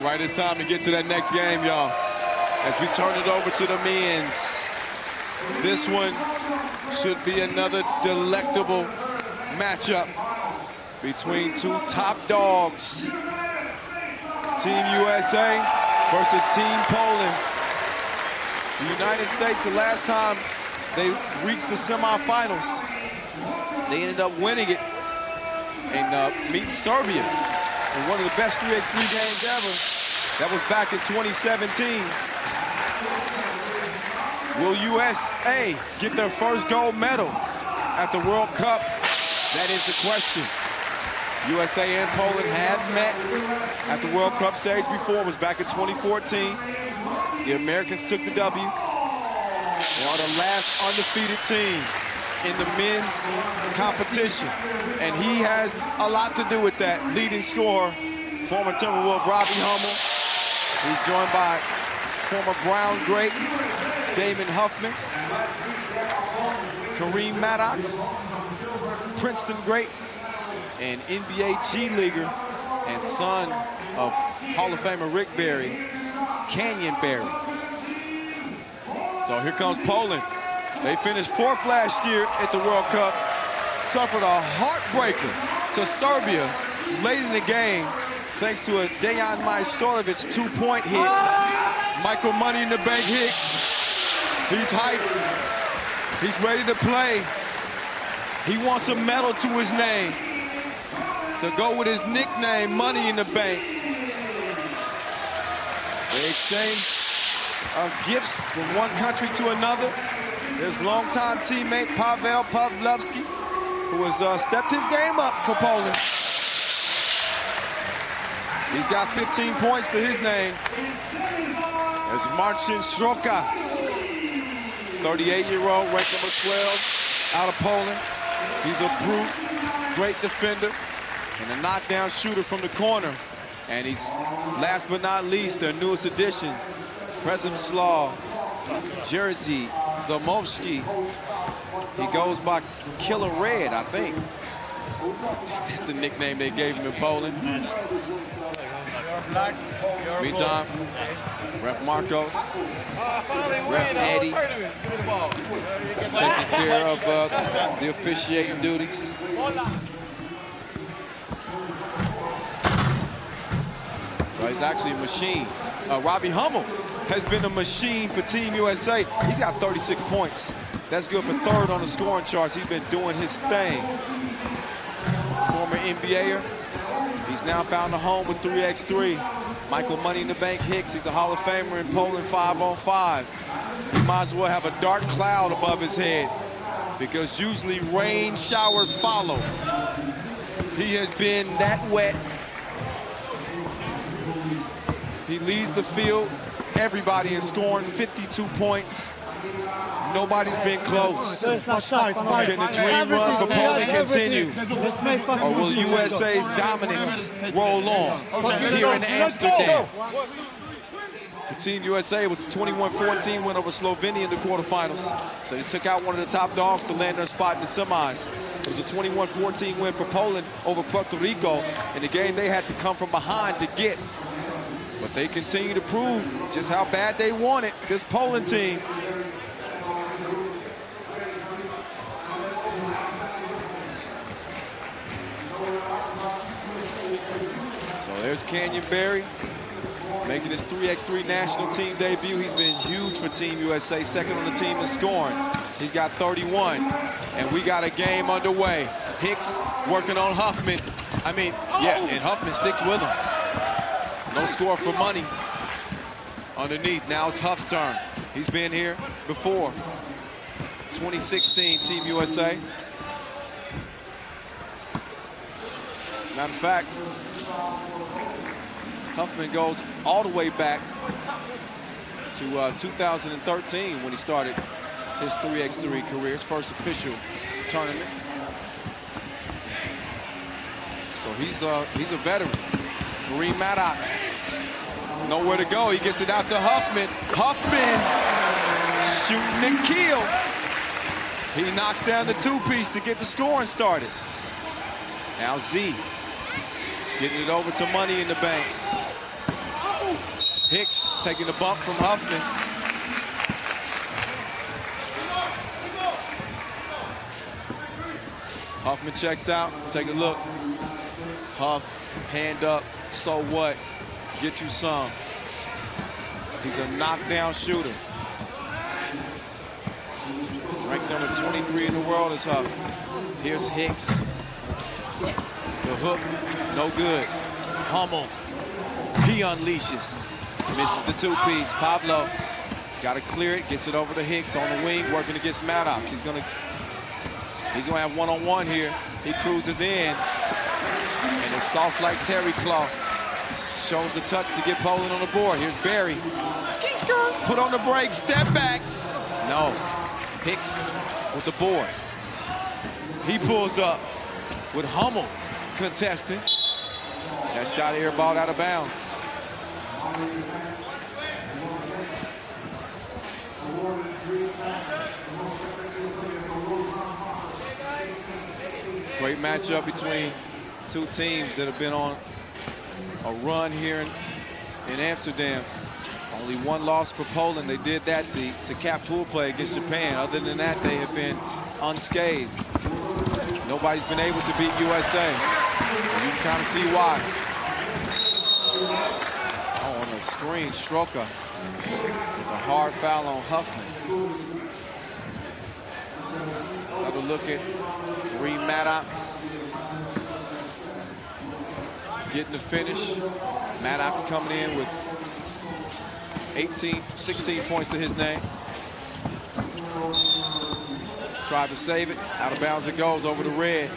Right, it's time to get to that next game, y'all. As we turn it over to the men's. This one should be another delectable matchup between two top dogs. Team USA versus Team Poland. The United States, the last time they reached the semifinals, they ended up winning it and meeting Serbia in one of the best 3x3 games ever. That was back in 2017. Will USA get their first gold medal at the World Cup? That is the question. USA and Poland have met at the World Cup stage before. It was back in 2014. The Americans took the W. They are the last undefeated team in the men's competition. And he has a lot to do with that. Leading scorer, former Timberwolf Robbie Hummel. He's joined by former Brown great Damon Huffman, Kareem Maddox, Princeton great, and NBA G Leaguer and son of Hall of Famer Rick Barry, Canyon Barry. So here comes Poland. They finished 4th last year at the World Cup, suffered a heartbreaker to Serbia late in the game thanks to a Dejan Majstorovic 2-point hit. Michael Money in the Bank Hicks. He's hyped. He's ready to play. He wants a medal to his name to go with his nickname, Money in the Bank. They exchange gifts from one country to another. There's longtime teammate Pavel Pavlovsky, who has stepped his game up for Poland. He's got 15 points to his name. There's Marcin Sroka, 38-year-old, ranked number 12 out of Poland. He's a brute, great defender, and a knockdown shooter from the corner. And he's, last but not least, their newest addition, Przemysław Jerzy Zamovsky. He goes by Killer Red, I think. That's the nickname they gave him in Poland. Meantime, Ref Marcos, Ref Eddie, taking care of the officiating duties. So he's actually a machine. Robbie Hummel has been a machine for Team USA. He's got 36 points. That's good for 3rd on the scoring charts. He's been doing his thing. Former NBAer. He's now found a home with 3x3. Michael Money in the Bank Hicks, he's a Hall of Famer in Poland 5-on-5. He might as well have a dark cloud above his head because usually rain showers follow. He has been that wet. He leads the field. Everybody is scoring 52 points. Nobody's been close. Can the dream run for Poland continue? Or will USA's dominance roll on here in Amsterdam? For Team USA, it was a 21-14 win over Slovenia in the quarterfinals. So they took out one of the top dogs to land their spot in the semis. It was a 21-14 win for Poland over Puerto Rico in the game they had to come from behind to get. But they continue to prove just how bad they want it, this Poland team. So there's Canyon Barry making his 3x3 national team debut. He's been huge for Team USA, 2nd on the team in scoring. He's got 31, and we got a game underway. Hicks working on Huffman. And Huffman sticks with him. No score for Money. Underneath, now it's Huff's turn. He's been here before. 2016 Team USA. Matter of fact, Huffman goes all the way back to 2013 when he started his 3x3 career, his first official tournament. So he's a veteran. Kareem Maddox, nowhere to go. He gets it out to Huffman. Huffman shooting and kill. He knocks down the 2-piece to get the scoring started. Now Z getting it over to Money in the Bank. Hicks taking the bump from Huffman. Huffman checks out, take a look. Huff, hand up, so what? Get you some. He's a knockdown shooter. Ranked number 23 in the world is Huff. Here's Hicks. The hook, no good. Hummel, he unleashes. Misses the two-piece. Pablo got to clear it, gets it over to Hicks on the wing, working against Maddox. He's gonna have one-on-one here. He cruises in, and it's soft like Terry Claw. Shows the touch to get Poland on the board. Here's Barry. Ski skirt. Put on the brakes, step back. No. Hicks with the board. He pulls up with Hummel contesting. That shot airballed out of bounds. Great matchup between two teams that have been on a run here in Amsterdam. Only one loss for Poland. They did that to cap pool play against Japan. Other than that, they have been unscathed. Nobody's been able to beat USA. And you can kind of see why. Oh, on the screen, Stroka with a hard foul on Huffman. Another look at Reed Maddox getting the finish. Maddox coming in with 16 points to his name. Tried to save it. Out of bounds it goes over the red.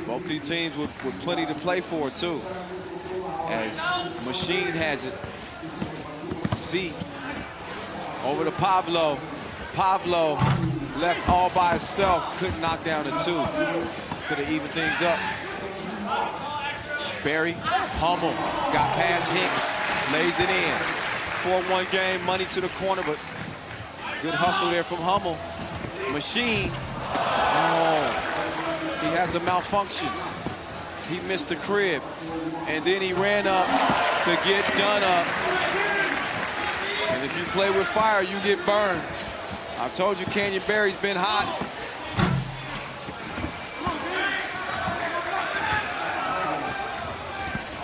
Both these teams with plenty to play for, too. As Machine has it. Z over to Pablo. Pablo left all by himself. Couldn't knock down the two. Could have evened things up. Barry, Hummel, got past Hicks, lays it in. 4-1 game, money to the corner, but good hustle there from Hummel. Machine, oh, he has a malfunction. He missed the crib, and then he ran up to get done up. And if you play with fire, you get burned. I told you Canyon Barry's been hot.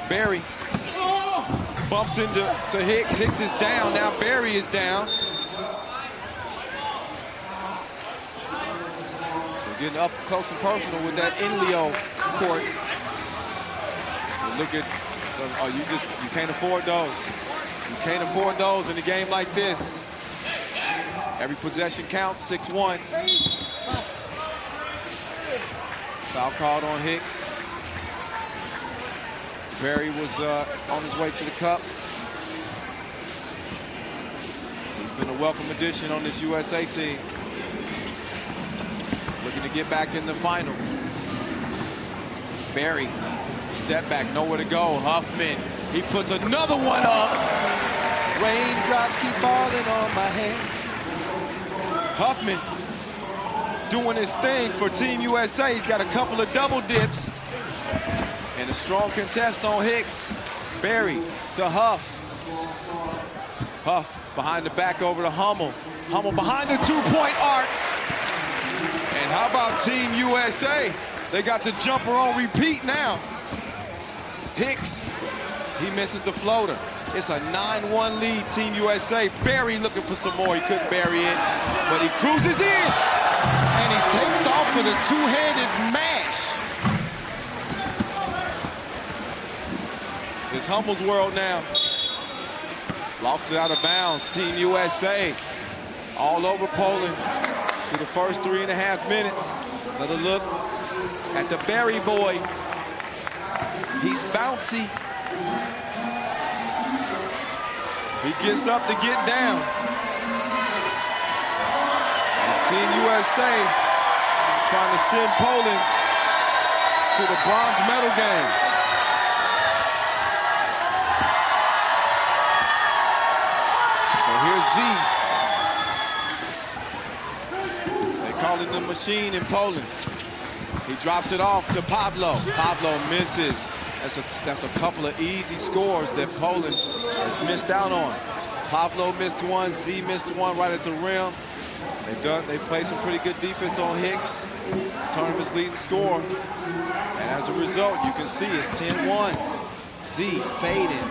Barry bumps into Hicks. Hicks is down. Now Barry is down. So getting up close and personal with that Inleo court. But look at, oh, you can't afford those. You can't afford those in a game like this. Every possession counts, 6-1. Foul called on Hicks. Barry was on his way to the cup. He's been a welcome addition on this USA team. Looking to get back in the final. Barry, step back, nowhere to go. Huffman, he puts another one up. Raindrops keep falling on my head. Huffman doing his thing for Team USA. He's got a couple of double dips. And a strong contest on Hicks. Barry to Huff. Huff behind the back over to Hummel. Hummel behind the two-point arc. And how about Team USA? They got the jumper on repeat now. Hicks, he misses the floater. It's a 9-1 lead, Team USA. Barry looking for some more. He couldn't bury it, but he cruises in. And he takes off with a two-handed mash. It's Hummel's world now. Lost it out of bounds. Team USA all over Poland through the first 3.5 minutes. Another look at the Barry boy. He's bouncy. He gets up to get down. It's Team USA trying to send Poland to the bronze medal game. Here's Z. They call it the machine in Poland. He drops it off to Pablo. Pablo misses. That's a couple of easy scores that Poland has missed out on. Pablo missed one, Z missed one right at the rim. They played some pretty good defense on Hicks. Tournament's leading scorer. And as a result, you can see it's 10-1. Z fading.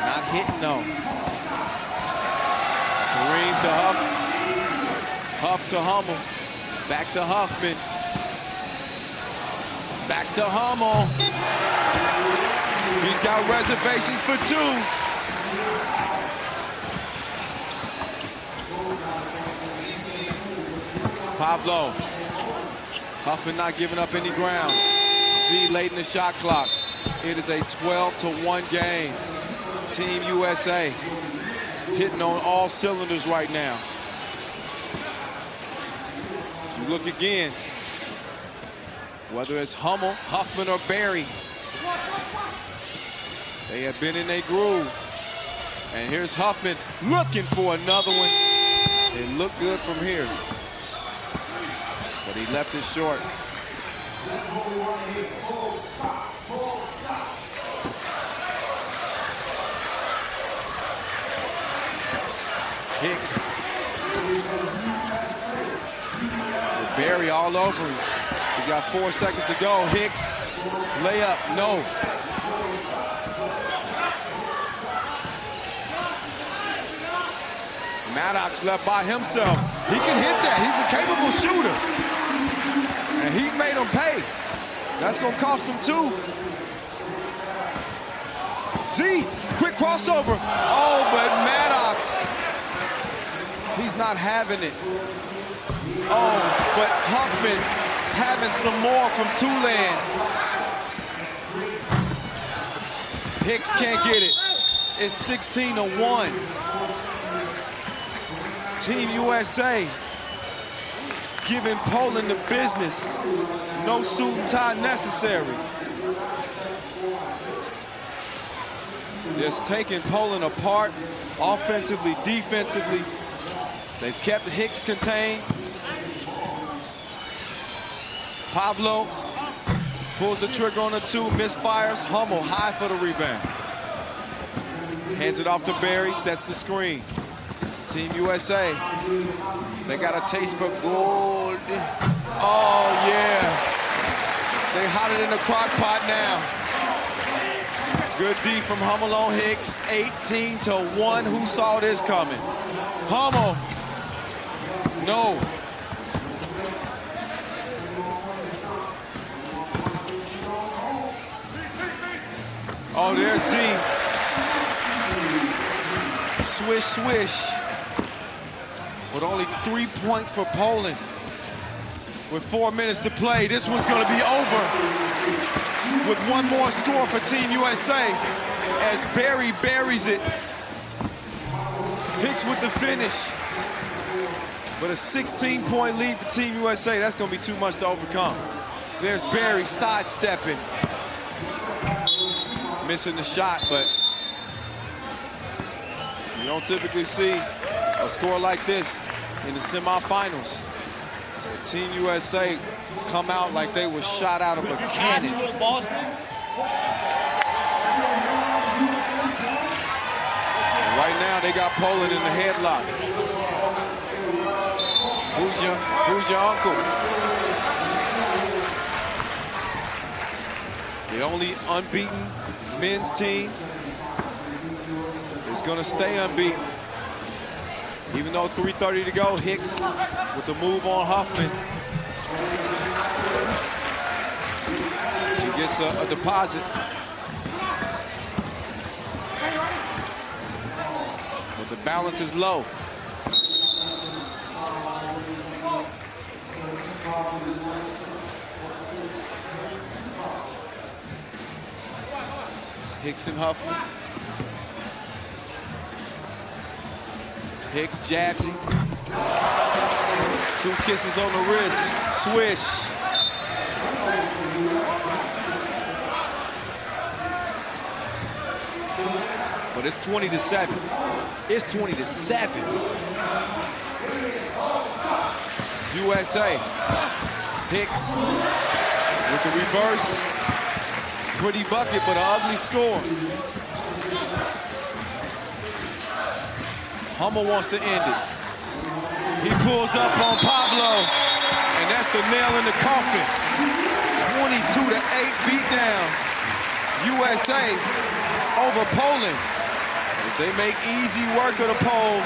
Not hitting though. Kareem to Huff. Huff to Hummel. Back to Huffman. Back to Hummel. He's got reservations for two. Pablo. Huffman not giving up any ground. Z late in the shot clock. It is a 12-1 game. Team USA hitting on all cylinders right now. You look again. Whether it's Hummel, Huffman, or Barry, they have been in a groove. And here's Huffman looking for another one. It looked good from here, but he left it short. Hicks. With Barry all over him. He's got 4 seconds to go. Hicks, layup, no. Maddox left by himself. He can hit that. He's a capable shooter. And he made him pay. That's gonna cost him two. Z, quick crossover. Oh, but Maddox, he's not having it. Oh, but Huffman having some more from Tulane. Hicks can't get it. It's 16-1. Team USA giving Poland the business. No suit and tie necessary. Just taking Poland apart, offensively, defensively. They've kept Hicks contained. Pablo pulls the trigger on the two, misfires. Hummel high for the rebound. Hands it off to Barry, sets the screen. Team USA, they got a taste for gold. Oh yeah, they hotter than the crock pot now. Good D from Hummel on Hicks, 18-1. Who saw this coming? Hummel, no. Oh, there's Z. Swish, swish. With only 3 points for Poland. With 4 minutes to play, this one's gonna be over. With one more score for Team USA as Barry buries it. Hicks with the finish. But a 16-point lead for Team USA, that's gonna be too much to overcome. There's Barry sidestepping. Missing the shot, but you don't typically see a score like this in the semifinals. Team USA come out like they were shot out of a cannon. And right now they got Poland in the headlock. Who's your uncle? The only unbeaten men's team is going to stay unbeaten. Even though 3:30 to go, Hicks with the move on Huffman. He gets a deposit. But the balance is low. Hicks and Huffman. Hicks jabs him. 2 kisses on the wrist. Swish. But it's 20-7. It's 20-7. USA. Hicks with the reverse. Pretty bucket, but an ugly score. Hummel wants to end it. He pulls up on Pablo, and that's the nail in the coffin. 22-8 beatdown. USA over Poland as they make easy work of the Poles.